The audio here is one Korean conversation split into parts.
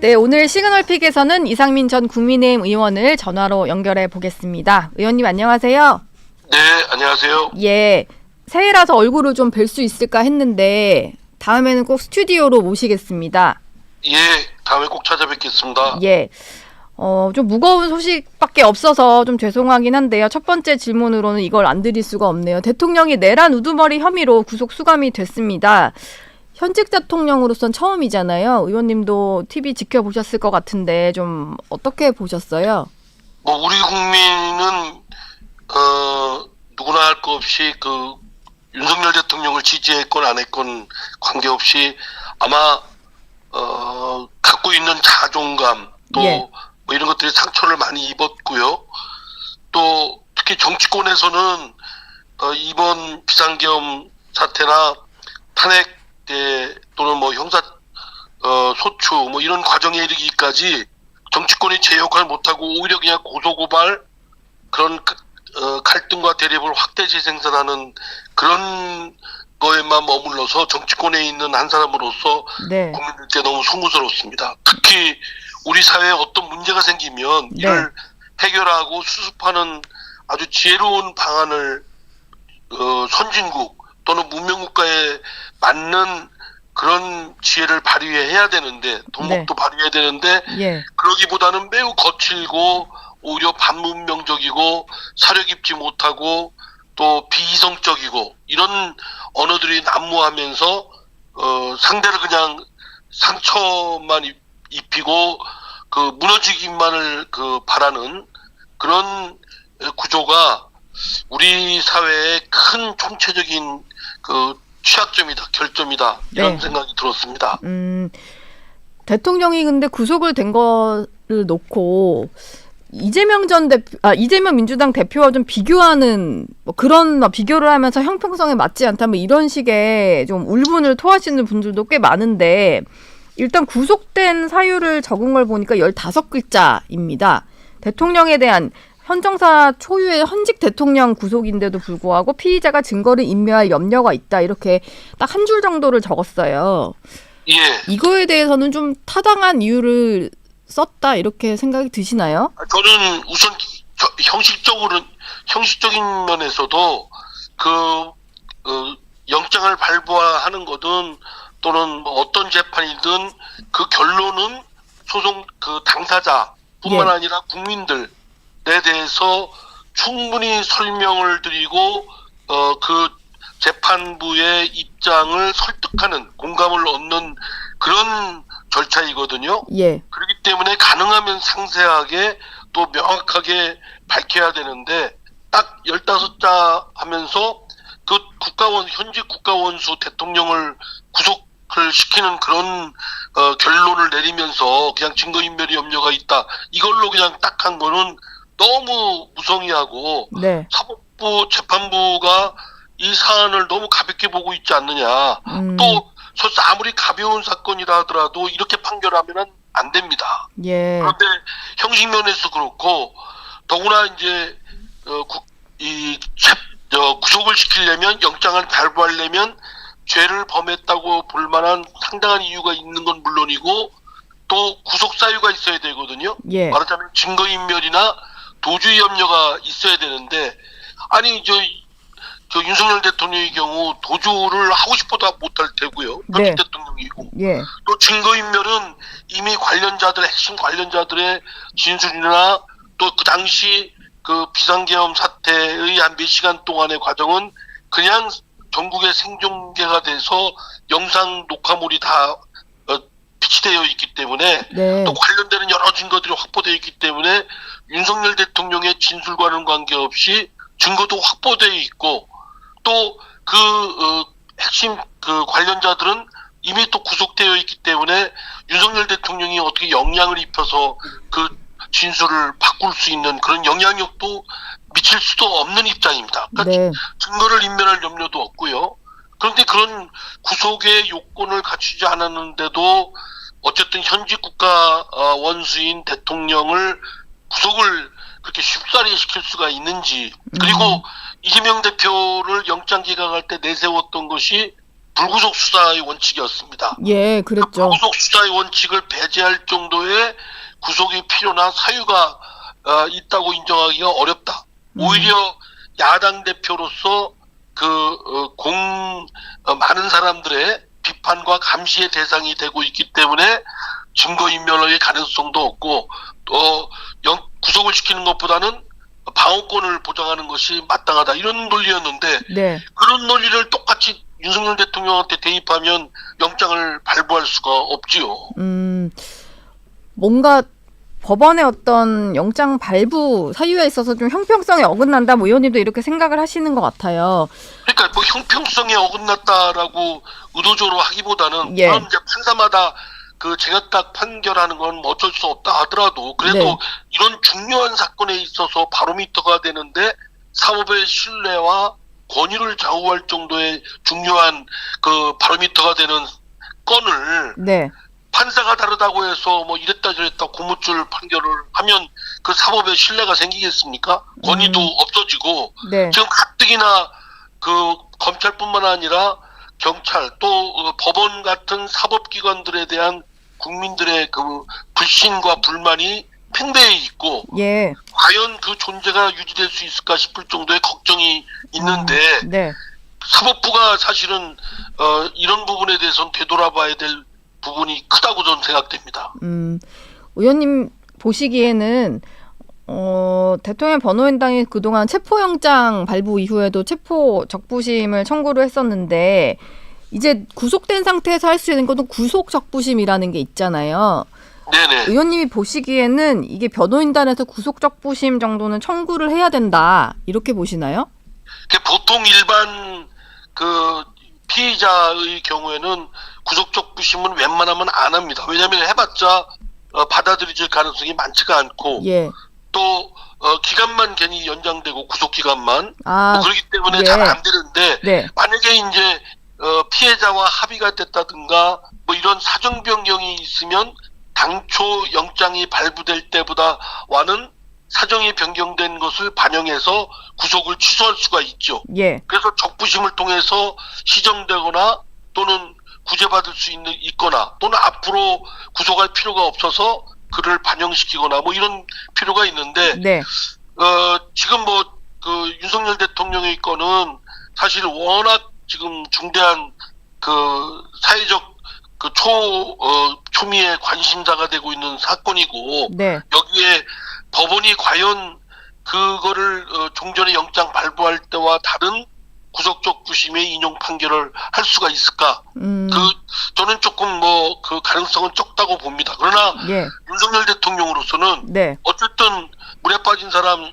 네, 오늘 시그널픽에서는 이상민 전 국민의힘 의원을 전화로 연결해 보겠습니다. 의원님 안녕하세요. 네, 안녕하세요. 예, 새해라서 얼굴을 좀 뵐 수 있을까 했는데 다음에는 꼭 스튜디오로 모시겠습니다. 예, 다음에 꼭 찾아뵙겠습니다. 예, 좀 무거운 소식밖에 없어서 좀 죄송하긴 한데요. 첫 번째 질문으로는 이걸 안 드릴 수가 없네요. 대통령이 내란 우두머리 혐의로 구속 수감이 됐습니다. 현직 대통령으로선 처음이잖아요. 의원님도 TV 지켜보셨을 것 같은데 좀 어떻게 보셨어요? 뭐 우리 국민은 누구나 할 거 없이 그 윤석열 대통령을 지지했건 안 했건 관계없이 아마 갖고 있는 자존감 또 예. 뭐 이런 것들이 상처를 많이 입었고요. 또 특히 정치권에서는 이번 비상계엄 사태나 탄핵 또는 뭐 형사 소추 뭐 이런 과정에 이르기까지 정치권이 제 역할을 못하고 오히려 그냥 고소고발 그런 갈등과 대립을 확대 재생산하는 그런 거에만 머물러서 정치권에 있는 한 사람으로서 네. 국민들께 너무 송구스럽습니다. 특히 우리 사회에 어떤 문제가 생기면 네. 이를 해결하고 수습하는 아주 지혜로운 방안을 선진국 또는 문명국가에 맞는 그런 지혜를 발휘해야 되는데 덕목도 발휘해야 되는데 예. 그러기보다는 매우 거칠고 오히려 반문명적이고 사려 깊지 못하고 또 비이성적이고 이런 언어들이 난무하면서 상대를 그냥 상처만 입히고 그 무너지기만을 바라는 그런 구조가 우리 사회의 큰 총체적인 취약점이다, 결점이다 이런 네. 생각이 들었습니다. 대통령이 근데 구속을 된 거를 놓고 이재명 민주당 대표와 좀 비교하는 뭐 그런 비교를 하면서 형평성에 맞지 않다 뭐 이런 식의 좀 울분을 토하시는 분들도 꽤 많은데 일단 구속된 사유를 적은 걸 보니까 15글자입니다. 대통령에 대한 헌정사 초유의 현직 대통령 구속인데도 불구하고 피의자가 증거를 인멸할 염려가 있다 이렇게 딱 한 줄 정도를 적었어요. 예, 이거에 대해서는 좀 타당한 이유를 썼다 이렇게 생각이 드시나요? 저는 우선 형식적인 면에서도 영장을 발부하는 거든 또는 뭐 어떤 재판이든 그 결론은 소송 당사자뿐만 예. 아니라 국민들에 대해서 충분히 설명을 드리고 그 재판부의 입장을 설득하는 공감을 얻는 그런 절차이거든요. 예. 그렇기 때문에 가능하면 상세하게 또 명확하게 밝혀야 되는데 딱 15자 하면서 그 현직 국가원수 대통령을 구속을 시키는 그런 결론을 내리면서 그냥 증거인멸의 염려가 있다. 이걸로 그냥 딱 한 거는 너무 무성의하고 네. 사법부 재판부가 이 사안을 너무 가볍게 보고 있지 않느냐. 또 설사 아무리 가벼운 사건이라 하더라도 이렇게 판결하면 안 됩니다. 예. 그런데 형식 면에서 그렇고 더구나 이제 구속을 시키려면 영장을 발부하려면 죄를 범했다고 볼 만한 상당한 이유가 있는 건 물론이고 또 구속 사유가 있어야 되거든요. 예. 말하자면 증거인멸이나 도주의 염려가 있어야 되는데 아니 저 윤석열 대통령의 경우 도주를 하고 싶어도 못할 테고요. 네. 현직 대통령이고 예. 또 증거인멸은 이미 핵심 관련자들의 진술이나 또 그 당시 그 비상계엄 사태의 한 몇 시간 동안의 과정은 그냥 전국에 생중계가 돼서 영상 녹화물이 다 비치되어 있기 때문에 네. 또 관련되는 여러 증거들이 확보되어 있기 때문에 윤석열 대통령의 진술과는 관계없이 증거도 확보되어 있고 또 핵심 관련자들은 이미 또 구속되어 있기 때문에 윤석열 대통령이 어떻게 영향을 입혀서 그 진술을 바꿀 수 있는 그런 영향력도 미칠 수도 없는 입장입니다. 그러니까 네. 증거를 인멸할 염려도 없고요. 그런데 그런 구속의 요건을 갖추지 않았는데도 어쨌든 현직 국가 원수인 대통령을 구속을 그렇게 쉽사리 시킬 수가 있는지 그리고 이재명 대표를 영장 기각할 때 내세웠던 것이 불구속 수사의 원칙이었습니다. 예, 그랬죠. 불구속 수사의 원칙을 배제할 정도의 구속이 필요나 사유가 있다고 인정하기가 어렵다. 오히려 야당 대표로서 많은 사람들의 비판과 감시의 대상이 되고 있기 때문에 증거인멸의 가능성도 없고 또 구속을 시키는 것보다는 방어권을 보장하는 것이 마땅하다 이런 논리였는데 네. 그런 논리를 똑같이 윤석열 대통령한테 대입하면 영장을 발부할 수가 없지요. 뭔가 법원의 어떤 영장 발부 사유에 있어서 좀 형평성에 어긋난다. 뭐 의원님도 이렇게 생각을 하시는 것 같아요. 그러니까 뭐 형평성에 어긋났다라고 의도적으로 하기보다는 예. 그런 이제 판사마다 그 제각각 판결하는 건 뭐 어쩔 수 없다 하더라도 그래도 네. 이런 중요한 사건에 있어서 바로미터가 되는데 사법의 신뢰와 권위를 좌우할 정도의 중요한 그 바로미터가 되는 건을 네. 판사가 다르다고 해서 뭐 이랬다 저랬다 고무줄 판결을 하면 그 사법의 신뢰가 생기겠습니까? 권위도 없어지고 네. 지금 가뜩이나 그 검찰뿐만 아니라 경찰 또 법원 같은 사법기관들에 대한 국민들의 그 불신과 불만이 팽배해 있고 예. 과연 그 존재가 유지될 수 있을까 싶을 정도의 걱정이 있는데 네. 사법부가 사실은 이런 부분에 대해서는 되돌아봐야 될 부분이 크다고 저는 생각됩니다. 의원님 보시기에는 대통령 변호인단이 그동안 체포영장 발부 이후에도 체포 적부심을 청구를 했었는데 이제 구속된 상태에서 할 수 있는 것도 구속 적부심이라는 게 있잖아요. 네네. 의원님이 보시기에는 이게 변호인단에서 구속 적부심 정도는 청구를 해야 된다 이렇게 보시나요? 보통 일반 그 피의자의 경우에는 구속적 부심은 웬만하면 안 합니다. 왜냐하면 해봤자 받아들여질 가능성이 많지가 않고 예. 또 기간만 괜히 연장되고 구속 기간만 아, 뭐 그렇기 때문에 예. 잘 안 되는데 네. 만약에 이제 피해자와 합의가 됐다든가 뭐 이런 사정 변경이 있으면 당초 영장이 발부될 때보다와는 사정이 변경된 것을 반영해서 구속을 취소할 수가 있죠. 예. 그래서 적부심을 통해서 시정되거나 또는 구제받을 수 있거나 또는 앞으로 구속할 필요가 없어서 그를 반영시키거나 뭐 이런 필요가 있는데 네. 지금 뭐 그 윤석열 대통령의 건은 사실 워낙 지금 중대한 그 사회적 그 초미의 관심사가 되고 있는 사건이고 네. 여기에 법원이 과연 그거를 종전에 영장 발부할 때와 다른 구속적 부심의 인용 판결을 할 수가 있을까? 저는 조금 뭐 그 가능성은 적다고 봅니다. 그러나 예. 윤석열 대통령으로서는 네. 어쨌든 물에 빠진 사람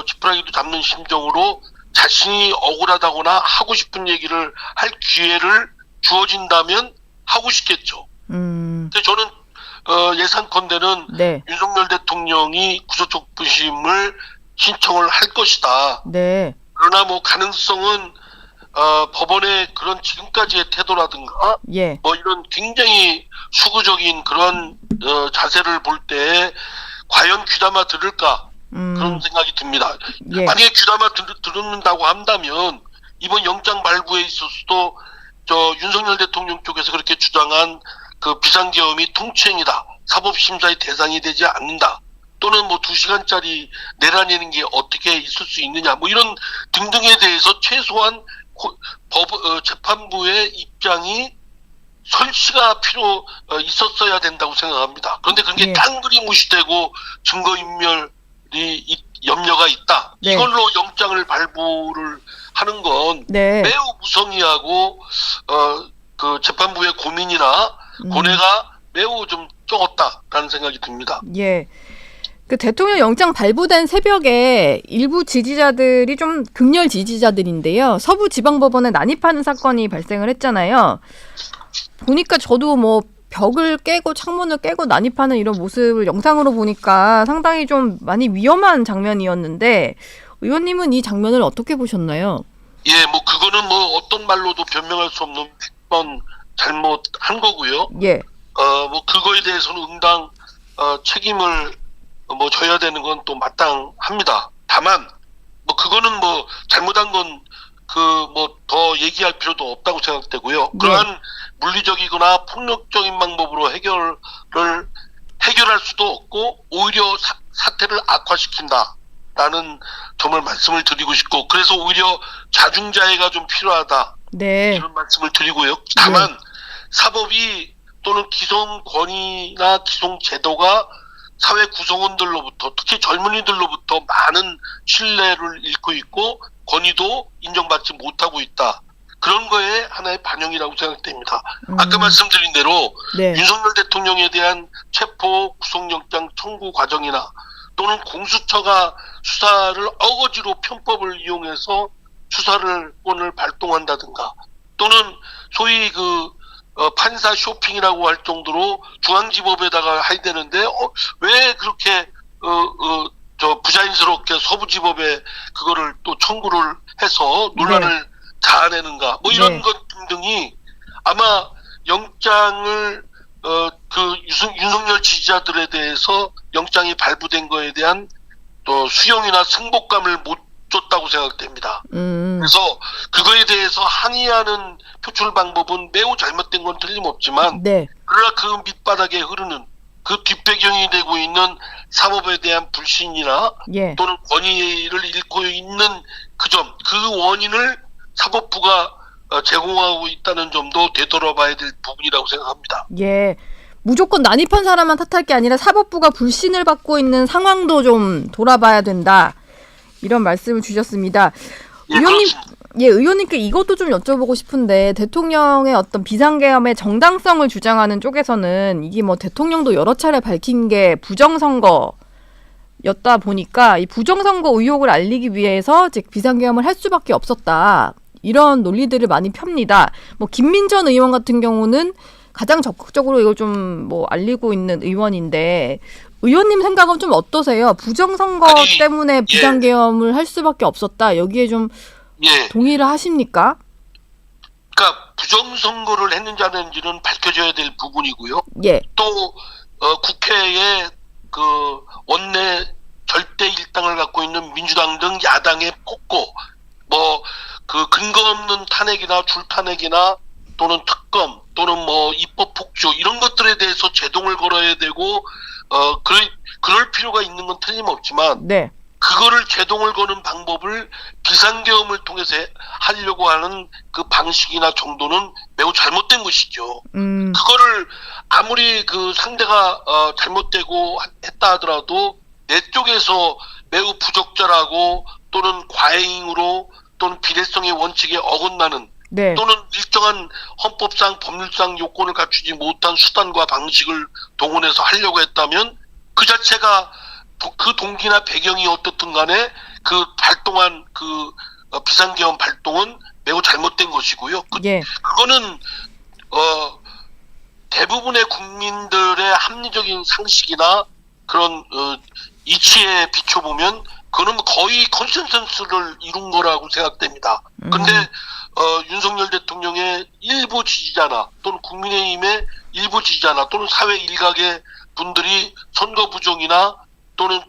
지푸라기도 잡는 심정으로 자신이 억울하다거나 하고 싶은 얘기를 할 기회를 주어진다면 하고 싶겠죠. 근데 저는 예상컨대는 네. 윤석열 대통령이 구속적 부심을 신청을 할 것이다. 네. 그러나 뭐 가능성은 법원의 그런 지금까지의 태도라든가 예. 뭐 이런 굉장히 수구적인 그런 자세를 볼 때 과연 귀담아 들을까 그런 생각이 듭니다. 예. 만약에 귀담아 들은다고 한다면 이번 영장 발부에 있어서도 저 윤석열 대통령 쪽에서 그렇게 주장한 그 비상계엄이 통추행이다. 사법심사의 대상이 되지 않는다. 또는 뭐 2시간짜리 내라내는 게 어떻게 있을 수 있느냐. 뭐 이런 등등에 대해서 최소한 재판부의 입장이 설치가 있었어야 된다고 생각합니다. 그런데 그게 예. 딴그리 무시되고 증거인멸이 염려가 있다. 네. 이걸로 영장을 발부를 하는 건 네. 매우 무성의하고 그 재판부의 고민이나 고뇌가 매우 좀 적었다라는 생각이 듭니다. 예. 그 대통령 영장 발부된 새벽에 일부 지지자들이 좀 극렬 지지자들인데요. 서부지방법원에 난입하는 사건이 발생을 했잖아요. 보니까 저도 뭐 벽을 깨고 창문을 깨고 난입하는 이런 모습을 영상으로 보니까 상당히 좀 많이 위험한 장면이었는데 의원님은 이 장면을 어떻게 보셨나요? 예, 뭐 그거는 뭐 어떤 말로도 변명할 수 없는 100번 잘못한 거고요. 예. 뭐 그거에 대해서는 응당 책임을 뭐 져야 되는 건 또 마땅합니다. 다만 뭐 그거는 뭐 잘못한 건 그 뭐 더 얘기할 필요도 없다고 생각되고요. 그러한 물리적이거나 폭력적인 방법으로 해결할 수도 없고 오히려 사태를 악화시킨다라는 점을 말씀을 드리고 싶고, 그래서 오히려 자중자애가 좀 필요하다 네. 이런 말씀을 드리고요. 다만 사법이 또는 기성 권위나 기성 제도가 사회 구성원들로부터, 특히 젊은이들로부터 많은 신뢰를 잃고 있고 권위도 인정받지 못하고 있다. 그런 거에 하나의 반영이라고 생각됩니다. 아까 말씀드린 대로 네. 윤석열 대통령에 대한 체포 구속영장 청구 과정이나 또는 공수처가 수사를 어거지로 편법을 이용해서 수사권을 발동한다든가, 또는 소위 판사 쇼핑이라고 할 정도로 중앙지법에다가 해야 되는데 왜 그렇게 부자연스럽게 서부지법에 그거를 또 청구를 해서 논란을 자아내는가, 뭐 이런 것 등등이 아마 영장을 윤석열 지지자들에 대해서 영장이 발부된 거에 대한 또 수용이나 승복감을 못 줬다고 생각됩니다. 그래서 그거에 대해서 항의하는 표출 방법은 매우 잘못된 건 틀림없지만, 그러나 그 밑바닥에 흐르는 그 뒷배경이 되고 있는 사법에 대한 불신이나 또는 권위를 잃고 있는 그 원인을 사법부가 제공하고 있다는 점도 되돌아봐야 될 부분이라고 생각합니다. 예. 무조건 난입한 사람만 탓할 게 아니라 사법부가 불신을 받고 있는 상황도 좀 돌아봐야 된다. 이런 말씀을 주셨습니다. 의원님께 이것도 좀 여쭤보고 싶은데, 대통령의 어떤 비상계엄의 정당성을 주장하는 쪽에서는 이게 뭐 대통령도 여러 차례 밝힌 게 부정선거였다 보니까 이 부정선거 의혹을 알리기 위해서 즉 비상계엄을 할 수밖에 없었다. 이런 논리들을 많이 펴니다. 뭐 김민전 의원 같은 경우는 가장 적극적으로 이걸 좀 뭐 알리고 있는 의원인데, 의원님 생각은 좀 어떠세요? 부정선거 때문에 비상계엄을 할 수밖에 없었다. 여기에 좀 동의를 하십니까? 그러니까 부정선거를 했는지 안 했는지는 밝혀져야 될 부분이고요. 또 국회에 그 원내 절대 일당을 갖고 있는 민주당 등 야당의 폭고, 뭐 그 근거 없는 탄핵이나 줄탄핵이나 또는 특검 또는 뭐 입법 폭주 이런 것들에 대해서 제동을 걸어야 되고 그럴 필요가 있는 건 틀림없지만, 그거를 제동을 거는 방법을 비상계엄을 통해서 하려고 하는 그 방식이나 정도는 매우 잘못된 것이죠. 그거를 아무리 그 상대가 잘못되고 했다 하더라도 내 쪽에서 매우 부적절하고 또는 과잉으로 또는 비례성의 원칙에 어긋나는 또는 일정한 헌법상 법률상 요건을 갖추지 못한 수단과 방식을 동원해서 하려고 했다면 그 자체가 그 동기나 배경이 어떻든 간에 그 발동한 그 비상계엄 발동은 매우 잘못된 것이고요. 그거는 대부분의 국민들의 합리적인 상식이나 그런 이치에 비춰보면 그거는 거의 컨센서스를 이룬 거라고 생각됩니다. 근데 윤석열 대통령의 일부 지지자나 또는 국민의힘의 일부 지지자나 또는 사회 일각의 분들이 선거 부정이나 또는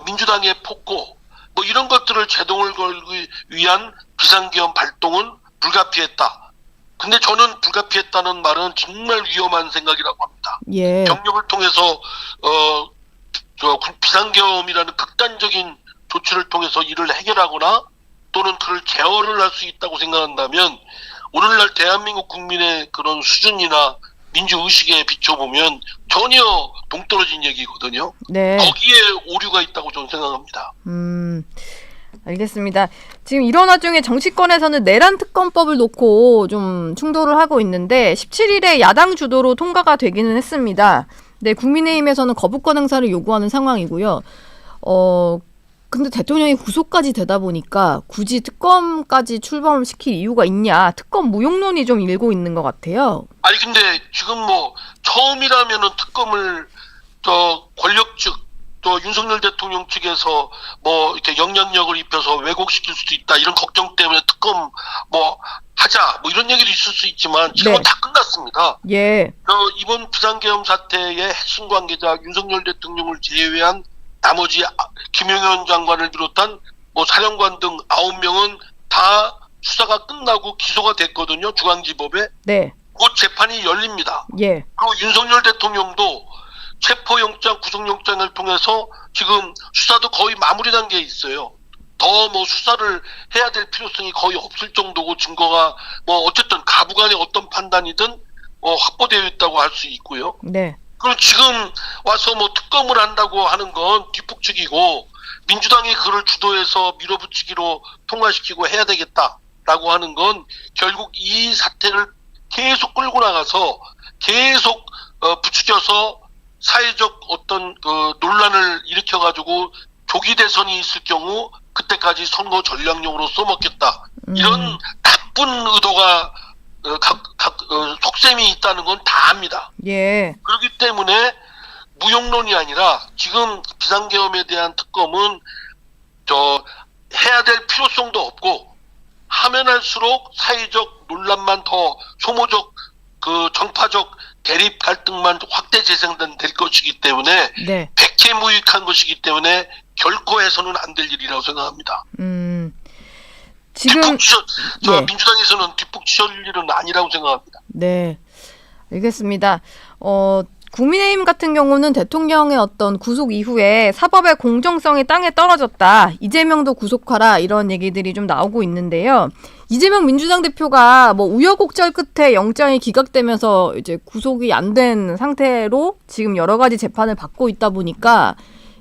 민주당의 폭고 뭐 이런 것들을 제동을 걸기 위한 비상계엄 발동은 불가피했다. 근데 저는 불가피했다는 말은 정말 위험한 생각이라고 합니다. 경력을 통해서 비상계엄이라는 극단적인 조치를 통해서 이를 해결하거나 또는 그를 제어를 할 수 있다고 생각한다면 오늘날 대한민국 국민의 그런 수준이나 민주의식에 비춰보면 전혀 동떨어진 얘기거든요. 거기에 오류가 있다고 저는 생각합니다. 알겠습니다. 지금 이런 와중에 정치권에서는 내란 특검법을 놓고 좀 충돌을 하고 있는데 17일에 야당 주도로 통과가 되기는 했습니다. 국민의힘에서는 거부권 행사를 요구하는 상황이고요. 근데 대통령이 구속까지 되다 보니까 굳이 특검까지 출범을 시킬 이유가 있냐, 특검 무용론이 좀 일고 있는 것 같아요. 아니 근데 지금 뭐 처음이라면은 특검을 권력 측 또 윤석열 대통령 측에서 뭐 이렇게 영향력을 입혀서 왜곡시킬 수도 있다 이런 걱정 때문에 특검 뭐 하자 뭐 이런 얘기도 있을 수 있지만 지금은 다 끝났습니다. 이번 비상계엄 사태의 핵심 관계자 윤석열 대통령을 제외한 나머지 김용현 장관을 비롯한 뭐 사령관 등 9명은 다 수사가 끝나고 기소가 됐거든요. 중앙지법에. 네. 곧 재판이 열립니다. 예. 그리고 윤석열 대통령도 체포영장, 구속영장을 통해서 지금 수사도 거의 마무리 단계에 있어요. 더 뭐 수사를 해야 될 필요성이 거의 없을 정도고 증거가 뭐 어쨌든 가부간의 어떤 판단이든 확보되어 있다고 할 수 있고요. 네. 그리고 지금 와서 뭐 특검을 한다고 하는 건 뒷북치기고 민주당이 그를 주도해서 밀어붙이기로 통과시키고 해야 되겠다라고 하는 건 결국 이 사태를 계속 끌고 나가서 계속 부추겨서 사회적 어떤 그 논란을 일으켜가지고 조기 대선이 있을 경우 그때까지 선거 전략용으로 써먹겠다. 이런 나쁜 의도가 속셈이 있다는 건 다 압니다. 예. 그렇기 때문에 무용론이 아니라 지금 비상계엄에 대한 특검은 해야 될 필요성도 없고 하면 할수록 사회적 논란만 더 소모적 그 정파적 대립 갈등만 확대 재생될 것이기 때문에 네. 백해무익한 것이기 때문에 결코 해서는 안 될 일이라고 생각합니다. 지금 예. 민주당에서는 뒷북치실 일은 아니라고 생각합니다. 네. 알겠습니다. 국민의힘 같은 경우는 대통령의 어떤 구속 이후에 사법의 공정성이 땅에 떨어졌다. 이재명도 구속하라. 이런 얘기들이 좀 나오고 있는데요. 이재명 민주당 대표가 뭐 우여곡절 끝에 영장이 기각되면서 이제 구속이 안 된 상태로 지금 여러 가지 재판을 받고 있다 보니까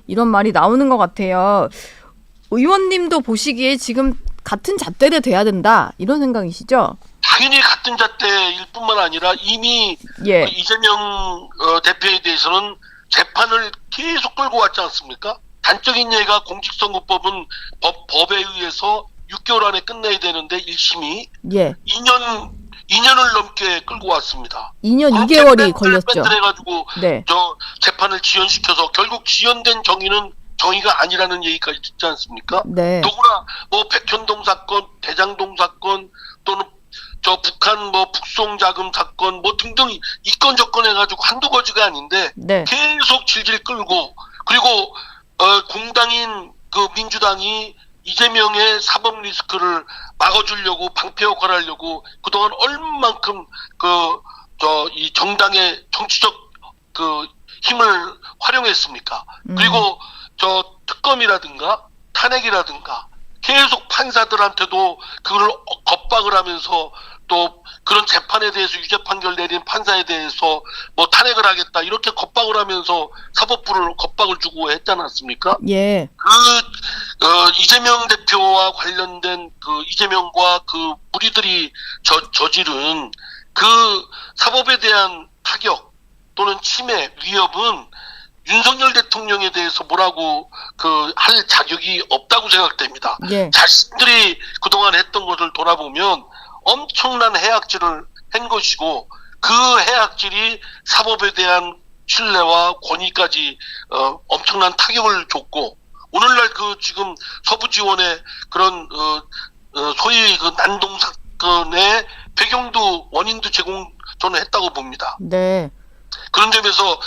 이런 말이 나오는 것 같아요. 의원님도 보시기에 지금 같은 잣대를 돼야 된다. 이런 생각이시죠? 당연히 같은 잣대일 뿐만 아니라 이미 예. 이재명 대표에 대해서는 재판을 계속 끌고 왔지 않습니까? 단적인 예가 공직선거법은 법에 의해서 6개월 안에 끝내야 되는데 1심이 예. 2년을 넘게 끌고 왔습니다. 2년 2개월이 걸렸죠. 해가지고 네. 재판을 지연시켜서 결국 지연된 정의는 정의가 아니라는 얘기까지 듣지 않습니까? 네. 누구나 뭐 백현동 사건, 대장동 사건 또는 북한 뭐 북송 자금 사건 뭐 등등 이 건 저 건 해가지고 한두 가지가 아닌데 네. 계속 질질 끌고 그리고 공당인 그 민주당이 이재명의 사법 리스크를 막아주려고 방패 역할을 하려고 그동안 얼만큼 이 정당의 정치적 그 힘을 활용했습니까? 그리고 특검이라든가 탄핵이라든가 계속 판사들한테도 그걸 겁박을 하면서 또 그런 재판에 대해서 유죄 판결 내린 판사에 대해서 뭐 탄핵을 하겠다 이렇게 겁박을 하면서 사법부를 겁박을 주고 했지 않았습니까? 예. 이재명 대표와 관련된 그 이재명과 그 무리들이 저지른 그 사법에 대한 타격 또는 침해 위협은 윤석열 대통령에 대해서 뭐라고 할 자격이 없다고 생각됩니다. 예. 자신들이 그동안 했던 것을 돌아보면 엄청난 해악질을 한 것이고 그 해악질이 사법에 대한 신뢰와 권위까지 엄청난 타격을 줬고 오늘날 지금 서부지원의 그런 소위 난동 사건의 배경도 원인도 저는 했다고 봅니다. 네. 그런 점에서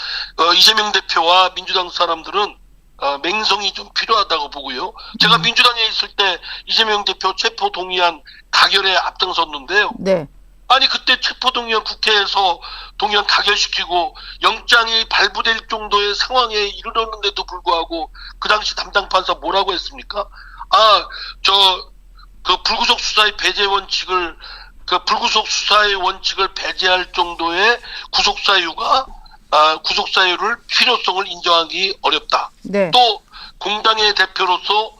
이재명 대표와 민주당 사람들은 맹성이 좀 필요하다고 보고요. 제가 민주당에 있을 때 이재명 대표 체포 동의안 가결에 앞장섰는데요. 네. 아니 그때 체포 동의안 국회에서 동의안 가결시키고 영장이 발부될 정도의 상황에 이르렀는데도 불구하고 그 당시 담당 판사 뭐라고 했습니까? 불구속 수사의 배제 원칙을 불구속 수사의 원칙을 배제할 정도의 구속 사유를 필요성을 인정하기 어렵다. 네. 또 공당의 대표로서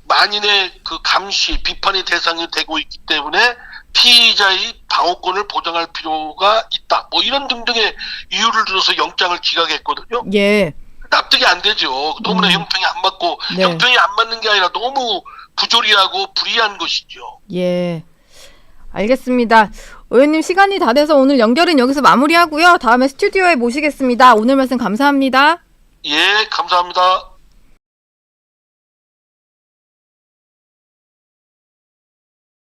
만인의 감시 비판의 대상이 되고 있기 때문에 피의자의 방어권을 보장할 필요가 있다. 뭐 이런 등등의 이유를 들어서 영장을 기각했거든요. 예. 납득이 안 되죠. 너무나 형평이 안 맞고 네. 형평이 안 맞는 게 아니라 너무 부조리하고 불이한 것이죠. 예. 알겠습니다. 의원님 시간이 다 돼서 오늘 연결은 여기서 마무리하고요. 다음에 스튜디오에 모시겠습니다. 오늘 말씀 감사합니다. 예, 감사합니다.